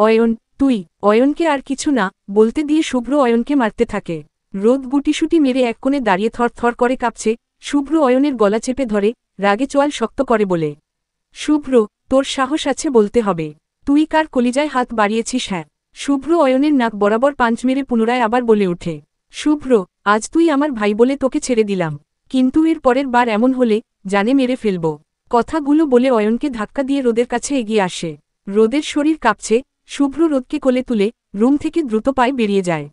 অয়ন, তুই। অয়নকে আর কিছু না বলতে দিয়ে শুভ্র অয়নকে মারতে থাকে। রোদ গুটিসুটি মেরে এক কোণে দাঁড়িয়ে থরথর করে কাঁপছে। শুভ্র অয়নের গলা চেপে ধরে, রাগে চোয়াল শক্ত করে বলে, শুভ্র, তোর সাহস আছে বলতে হবে। তুই কার কলিজায় হাত বাড়িয়েছিস? হ্যাঁ। শুভ্র অয়নের নাক বরাবর পাঞ্চ মেরে পুনরায় আবার বলে ওঠে, শুভ্র, আজ তুই আমার ভাই বলে তোকে ছেড়ে দিলাম, কিন্তু এর পরের বার এমন হলে জানে মেরে ফেলব। কথাগুলো বলে অয়নকে ধাক্কা দিয়ে রোদের কাছে এগিয়ে আসে। রোদের শরীর কাঁপছে। শুভ্র রোদকে কোলে তুলে রুম থেকে দ্রুত পায়ে বেরিয়ে যায়।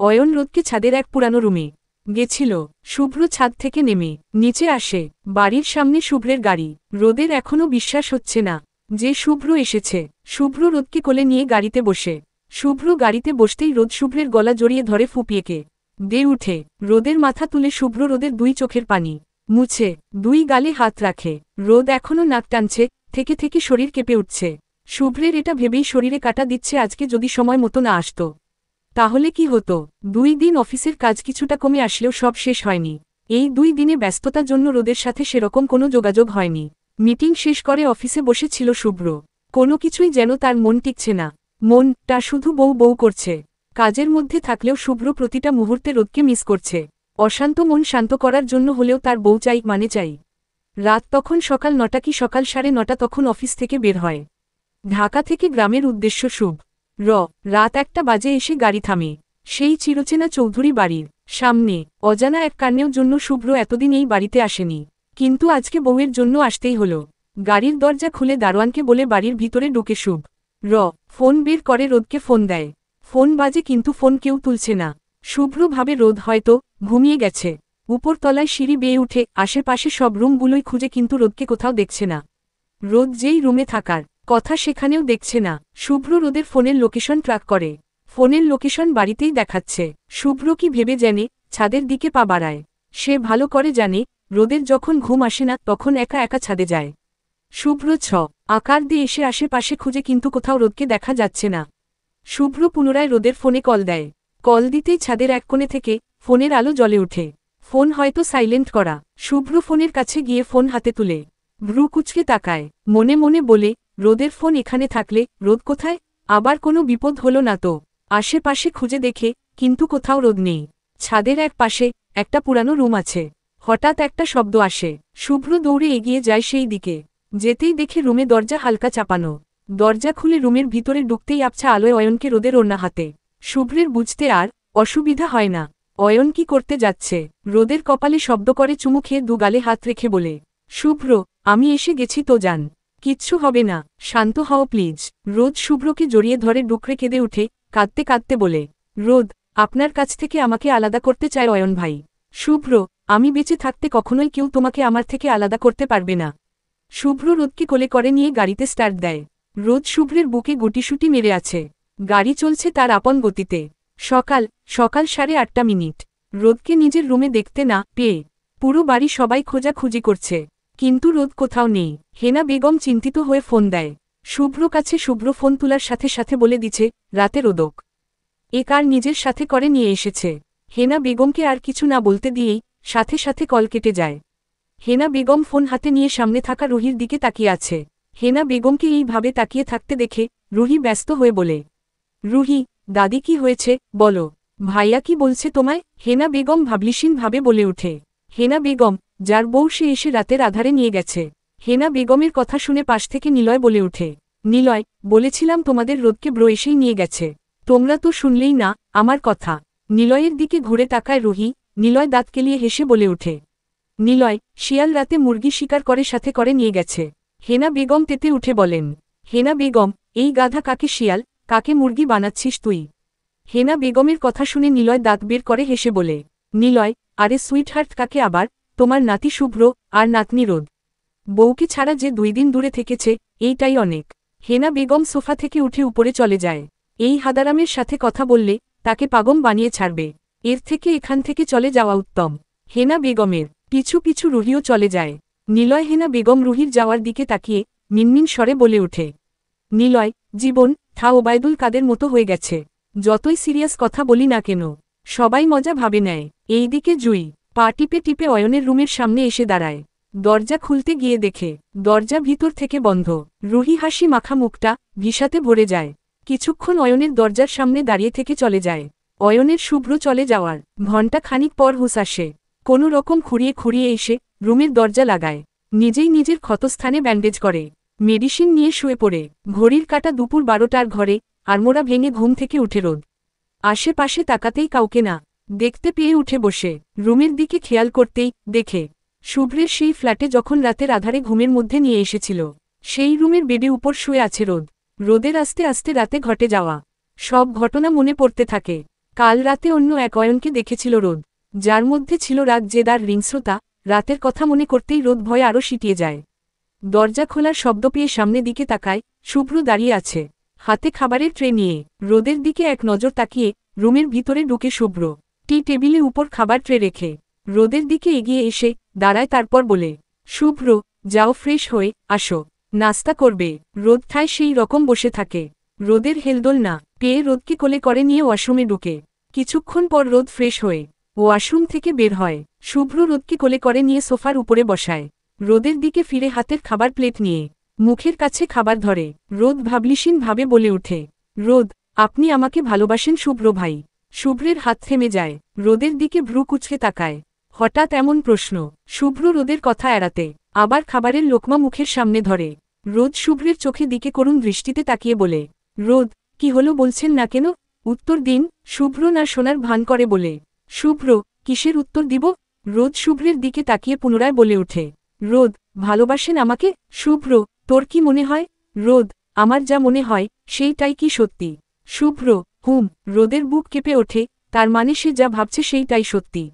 অয়ন রোদকে ছাদের এক পুরানো রুমে গেছিল। শুভ্র ছাদ থেকে নেমে নিচে আসে। বাড়ির সামনে শুভ্রের গাড়ি। রোদের এখনও বিশ্বাস হচ্ছে না যে শুভ্র এসেছে। শুভ্র রোদকে কোলে নিয়ে গাড়িতে বসে। শুভ্র গাড়িতে বসতেই রোদ শুভ্রের গলা জড়িয়ে ধরে ফুপিয়েকে দে উঠে। রোদের মাথা তুলে শুভ্র রোদের দুই চোখের পানি মুছে দুই গালে হাত রাখে। রোদ এখনও নাক টানছে, থেকে থেকে শরীর কেঁপে উঠছে। শুভ্রের এটা ভেবেই শরীরে কাটা দিচ্ছে, আজকে যদি সময় মতো না আসত তাহলে কি হতো। 2 দিন অফিসের কাজ কিছুটা কমে আসলেও সব শেষ হয়নি। এই 2 দিনে ব্যস্ততার জন্য রোদের সাথে সেরকম কোনো যোগাযোগ হয়নি। মিটিং শেষ করে অফিসে বসেছিল শুভ্র। কোনো কিছুই যেন তার মন টিকছে না। মনটা শুধু বউ বউ করছে। কাজের মধ্যে থাকলেও শুভ্র প্রতিটা মুহূর্তে রোদকে মিস করছে। অশান্ত মন শান্ত করার জন্য হলেও তার বউ চাই মানে চাই। রাত তখন সকাল 9টা কি সকাল 9:30, তখন অফিস থেকে বের হয় ঢাকা থেকে গ্রামের উদ্দেশ্য শুভ। রাত 1টা বাজে এসে গাড়ি থামে সেই চিরচেনা চৌধুরী বাড়ির সামনে। অজানা এক কারণের জন্য শুভ্র এতদিন এই বাড়িতে আসেনি, কিন্তু আজকে বউয়ের জন্য আসতেই হলো। গাড়ির দরজা খুলে দারোয়ানকে বলে বাড়ির ভিতরে ঢুকে শুভ। ফোন বের করে রোদকে ফোন দেয়। ফোন বাজে কিন্তু ফোন কেউ তুলছে না। শুভ্র ভাবে রোদ হয়তো ঘুমিয়ে গেছে। উপরতলায় সিঁড়ি বেয়ে উঠে আশেপাশে সব রুমগুলোই খুঁজে, কিন্তু রোদকে কোথাও দেখছে না। রোদ যেই রুমে থাকার কথা সেখানেও দেখছে না। শুভ্র রোদের ফোনের লোকেশন ট্র্যাক করে। ফোনের লোকেশন বাড়িতেই দেখাচ্ছে। শুভ্র কি ভেবে জানে ছাদের দিকে পা বাড়ায়। সে ভালো করে জানে রোদের যখন ঘুম আসে না তখন একা একা ছাদে যায়। শুভ্র আকার দিয়ে এসে আশেপাশে খুঁজে, কিন্তু কোথাও রোদকে দেখা যাচ্ছে না। শুভ্র পুনরায় রোদের ফোনে কল দেয়। কল দিতেই ছাদের এক কোণে থেকে ফোনের আলো জ্বলে ওঠে। ফোন হয়তো সাইলেন্ট করা। শুভ্র ফোনের কাছে গিয়ে ফোন হাতে তুলে ভ্রু কুঁচকে তাকায়। মনে মনে বলে, রোদের ফোন এখানে থাকলে রোদ কোথায়? আবার কোনো বিপদ হলো না তো? আশেপাশে খুঁজে দেখে, কিন্তু কোথাও রোদ নেই। ছাদের এক পাশে একটা পুরানো রুম আছে। হঠাৎ একটা শব্দ আসে। শুভ্র দৌড়ে এগিয়ে যায় সেই দিকে। যেতেই দেখে রুমে দরজা হালকা চাপানো। দরজা খুলে রুমের ভিতরে ঢুকতেই আবছা আলোয় অয়নকে রোদের ওড়না হাতে। শুভ্রের বুঝতে আর অসুবিধা হয় না অয়ন কি করতে যাচ্ছে। রোদের কপালে শব্দ করে চুমু খেয়ে 2 গালে হাত রেখে বলে, শুভ্র, আমি এসে গেছি তো যান। কিচ্ছু হবে না, শান্ত হও প্লিজ। রোদ শুভ্রকে জড়িয়ে ধরে ডুকরে কেঁদে উঠে কাঁদতে কাঁদতে বলে, রোদ, আপনার কাছ থেকে আমাকে আলাদা করতে চায় অয়ন ভাই। শুভ্র, আমি বেঁচে থাকতে কখনোই কেউ তোমাকে আমার থেকে আলাদা করতে পারবে না। শুভ্র রোদকে কোলে করে নিয়ে গাড়িতে স্টার্ট দেয়। রোদ শুভ্রের বুকে গুটিসুটি মেরে আছে। গাড়ি চলছে তার আপন গতিতে। সকাল 8:30। রোদকে নিজের রুমে দেখতে না পেয়ে পুরো বাড়ি সবাই খোঁজাখুঁজি করছে, কিন্তু রোদ কোথাও নেই। হেনা বেগম চিন্তিত হয়ে ফোন দেয় শুভ্র কাছে। শুভ্র ফোন তোলার সাথে সাথে বলে দিচ্ছে, রাতে রোদক এ কার নিজের সাথে করে নিয়ে এসেছে। হেনা বেগমকে আর কিছু না বলতে দিয়েই সাথে সাথে কল কেটে যায়। হেনা বেগম ফোন হাতে নিয়ে সামনে থাকা রুহির দিকে তাকিয়ে আছে। হেনা বেগমকে এইভাবে তাকিয়ে থাকতে দেখে রুহি ব্যস্ত হয়ে বলে, রুহি, দাদি কি হয়েছে বলো। ভাইয়া কি বলছে তোমায়? হেনা বেগম ভাবলিসীন ভাবে বলে ওঠে। হেনা বেগম, যার বউ সে এসে রাতের আধারে নিয়ে গেছে। হেনা বেগমের কথা শুনে পাশ থেকে নিলয় বলে ওঠে, নিলয়, বলেছিলাম তোমাদের রোদকে ব্রো এসেই নিয়ে গেছে। তোমরা তো শুনলেই না আমার কথা। নিলয়ের দিকে ঘুরে তাকায় রুহি। নিলয় দাঁত কেলিয়ে হেসে বলে ওঠে, নিলয়, শিয়াল রাতে মুরগি শিকার করে সাথে করে নিয়ে গেছে। হেনা বেগম তেতে উঠে বলেন, হেনা বেগম, এই গাধা কাকে শিয়াল কাকে মুরগি বানাচ্ছিস তুই? হেনা বেগমের কথা শুনে নিলয় দাঁত বের করে হেসে বলে, নিলয়, আরে সুইটহার্ট কাকে আবার? তোমার নাতি শুভ্র আর নাতনি রোদ। বউকে ছাড়া যে 2 দিন দূরে থেকেছে এইটাই অনেক। হেনা বেগম সোফা থেকে উঠে উপরে চলে যায়। এই হাদারামের সাথে কথা বললে তাকে পাগল বানিয়ে ছাড়বে। এর থেকে এখান থেকে চলে যাওয়া উত্তম। হেনা বেগমের পিছু পিছু রুহিও চলে যায়। নিলয় হেনা বেগম রুহির যাওয়ার দিকে তাকিয়ে মিনমিন স্বরে বলে ওঠে, নিলয়, জীবন ওবায়দুল কাদের মতো হয়ে গেছে। যতই সিরিয়াস কথা বলি না কেন সবাই মজা ভাবে নেয়। এইদিকে জুই পা টিপে টিপে অয়নের রুমের সামনে এসে দাঁড়ায়। দরজা খুলতে গিয়ে দেখে দরজা ভিতর থেকে বন্ধ। রুহি হাসি মাখা মুখটা ভিসাতে ভরে যায়। কিছুক্ষণ অয়নের দরজার সামনে দাঁড়িয়ে থেকে চলে যায়। অয়নের শুভ্র চলে যাওয়ার ঘণ্টা খানিক পর হুঁশ আসে। কোনো রকম খুঁড়িয়ে খুঁড়িয়ে এসে রুমের দরজা লাগায়। নিজেই নিজের ক্ষতস্থানে ব্যান্ডেজ করে, মেডিসিন নিয়ে শুয়ে পড়ে। ঘড়ির কাঁটা দুপুর 12টার ঘরে আড়মোড়া ভেঙে ঘুম থেকে উঠে রোদ। আশেপাশে তাকাতেই কাউকে না দেখতে পেয়ে উঠে বসে রুমের দিকে খেয়াল করতেই দেখে শুভ্রের সেই ফ্ল্যাটে যখন রাতের আধারে ঘুমের মধ্যে নিয়ে এসেছিল সেই রুমের বেডে উপর শুয়ে আছে রোদ। রোদের আস্তে আস্তে রাতে ঘটে যাওয়া সব ঘটনা মনে পড়তে থাকে। কাল রাতে অন্য এক অয়নকে দেখেছিল রোদ, যার মধ্যে ছিল রাগ, জেদ আর হিংস্রতা। রাতের কথা মনে করতেই রোদ ভয়ে আরও সিটিয়ে যায়। দরজা খোলার শব্দ পেয়ে সামনে দিকে তাকায়, শুভ্র দাঁড়িয়ে আছে হাতে খাবারের ট্রে নিয়ে। রোদের দিকে এক নজর তাকিয়ে রুমের ভিতরে ঢুকে শুভ্র টি টেবিলে উপর খাবার ট্রে রেখে রোদের দিকে এগিয়ে এসে দাঁড়ায়, তারপর বলে, শুভ্র যাও, ফ্রেশ হয়ে আসো, নাস্তা করবে। রোদ ঠায় সেই রকম বসে থাকে। রোদের হেলদোল না পেয়ে রোদকে কোলে করে নিয়ে ওয়াশরুমে ঢুকে। কিছুক্ষণ পর রোদ ফ্রেশ হয়ে ওয়াশরুম থেকে বের হয়। শুভ্র রোদকে কোলে করে নিয়ে সোফার উপরে বসায়। রোদের দিকে ফিরে হাতের খাবার প্লেট নিয়ে মুখের কাছে খাবার ধরে। রোদ ভাবলিসীন ভাবে বলে ওঠে, রোদ আপনি আমাকে ভালোবাসেন শুভ্র ভাই? শুভ্রের হাত থেমে যায়। রোদের দিকে ভ্রু কুঁচকে তাকায়। হঠাৎ এমন প্রশ্ন শুভ্র রোদের কথা এড়াতে আবার খাবারের লোকমা মুখের সামনে ধরে। রোদ শুভ্রের চোখে দিকে করুণ দৃষ্টিতে তাকিয়ে বলে, রোদ কি হলো বলছেন না কেন? উত্তর দিন। শুভ্র না শোনার ভান করে বলে, শুভ্র কিসের উত্তর দিব? রোদ শুভ্রের দিকে তাকিয়ে পুনরায় বলে ওঠে, রোদ ভালোবাসেন আমাকে? শুভ্র তোর কি মনে হয়? রোদ আমার যা মনে হয় সেইটাই কি সত্যি? শুভ্র হুম। রোদের বুক কেঁপে ওঠে, তার মানে সে যা ভাবছে সেইটাই সত্যি।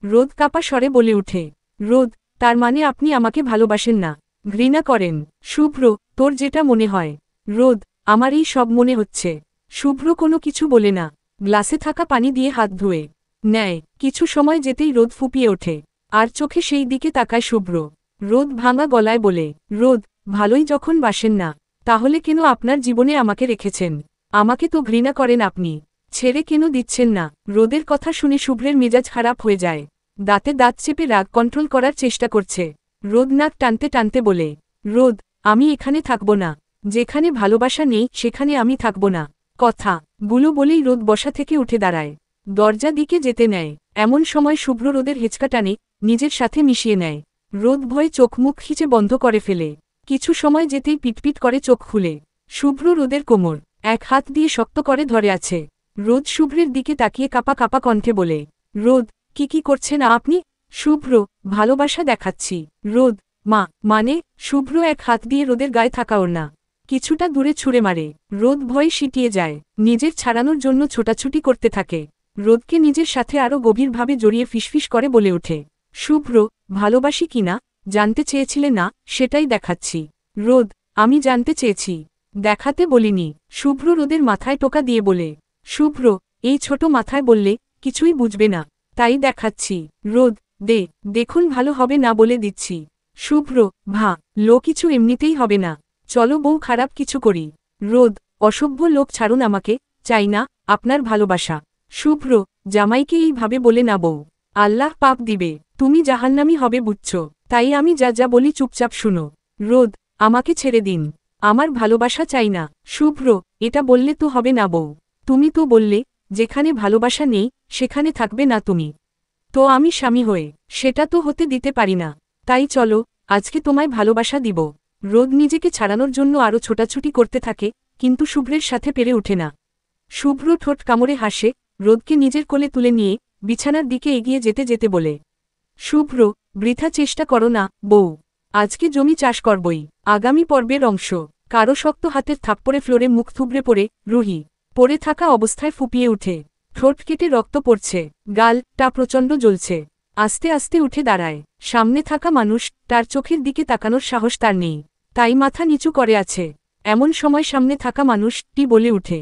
রোদ কাঁপা স্বরে বলে ওঠে, রোদ তার মানে আপনি আমাকে ভালোবাসেন না, ঘৃণা করেন? শুভ্র তোর যেটা মনে হয়। রোদ আমার এই সব মনে হচ্ছে। শুভ্র কোনো কিছু বলে না, গ্লাসে থাকা পানি দিয়ে হাত ধুয়ে নেয়। কিছু সময় যেতেই রোদ ফুপিয়ে ওঠে আর চোখে সেই দিকে তাকায় শুভ্র। রোদ ভাঙা গলায় বলে, রোদ ভালোই যখন বাসেন না, তাহলে কেন আপনার জীবনে আমাকে রেখেছেন? আমাকে তো ঘৃণা করেন আপনি, ছেড়ে কেন দিচ্ছেন না? রোদের কথা শুনে শুভ্রের মেজাজ খারাপ হয়ে যায়। দাঁতে দাঁত চেপে রাগ কন্ট্রোল করার চেষ্টা করছে। রোদ নাক টানতে টানতে বলে, রোদ আমি এখানে থাকব না, যেখানে ভালোবাসা নেই সেখানে আমি থাকব না। কথা গুলো বলেই রোদ বসা থেকে উঠে দাঁড়ায়, দরজা দিকে যেতে নেয়। এমন সময় শুভ্র রোদের হেঁচকা টানে নিজের সাথে মিশিয়ে নেয়। রোদ ভয়ে চোখ মুখ খিচে বন্ধ করে ফেলে। কিছু সময় যেতেই পিটপিট করে চোখ খুলে। শুভ্র রোদের কোমর এক হাত দিয়ে শক্ত করে ধরে আছে। রোদ শুভ্রের দিকে তাকিয়ে কাঁপা কাঁপা কণ্ঠে বলে, রোদ কি করছেন আপনি? শুভ্র ভালোবাসা দেখাচ্ছি। রোদ মানে? শুভ্র এক হাত দিয়ে রোদের গায়ে থাকা ওড়না কিছুটা দূরে ছুঁড়ে মারে। রোদ ভয়ে সিটিয়ে যায়, নিজের ছাড়ানোর জন্য ছোটাছুটি করতে থাকে। রোদকে নিজের সাথে আরও গভীরভাবে জড়িয়ে ফিসফিস করে বলে ওঠে, শুভ্র ভালোবাসি কিনা জানতে চেয়েছিলে না, সেটাই দেখাচ্ছি। রোদ আমি জানতে চেয়েছি, দেখাতে বলিনি। শুভ্র রোদের মাথায় টোকা দিয়ে বলে, শুভ্র এই ছোট মাথায় বললে কিছুই বুঝবে না, তাই দেখাচ্ছি। রোদ দেখুন ভালো হবে না বলে দিচ্ছি। শুভ্র লো কিছু এমনিতেই হবে না, চলো বউ খারাপ কিছু করি। রোদ অসভ্য লোক ছাড়ুন আমাকে, চাই না আপনার ভালোবাসা। শুভ্র জামাইকে এইভাবে বলে না বউ, আল্লাহ পাপ দিবে, তুমি জাহান্নামী হবে বুঝছ, তাই আমি যা যা বলি চুপচাপ শুনো। রোদ আমাকে ছেড়ে দিন, আমার ভালোবাসা চাই না। শুভ্র এটা বললে তো হবে না বউ, তুমি তো বললে যেখানে ভালোবাসা নেই সেখানে থাকবে না তুমি, তো আমি স্বামী হয়ে সেটা তো হতে দিতে পারি না, তাই চলো আজকে তোমায় ভালোবাসা দিব। রোদ নিজেকে ছাড়ানোর জন্য আরও ছোটাছুটি করতে থাকে, কিন্তু শুভ্রের সাথে পেরে ওঠে না। শুভ্র ঠোঁট কামড়ে হাসে, রোদকে নিজের কোলে তুলে নিয়ে বিছানার দিকে এগিয়ে যেতে যেতে বলে, শুভ্র বৃথা চেষ্টা করো না বউ, আজকে জমি চাষ করবই। আগামী পর্বের অংশ। কারো শক্ত হাতের থাপ্পড়ে ফ্লোরে মুখ থুবড়ে পড়ে রুহি পড়ে থাকা অবস্থায় ফুপিয়ে উঠে। ঠোঁট কেটে রক্ত পড়ছে, গালটা প্রচণ্ড জ্বলছে। আস্তে আস্তে উঠে দাঁড়ায়। সামনে থাকা মানুষ তার চোখের দিকে তাকানোর সাহস তার নেই, তাই মাথা নিচু করে আছে। এমন সময় সামনে থাকা মানুষটি বলে উঠে,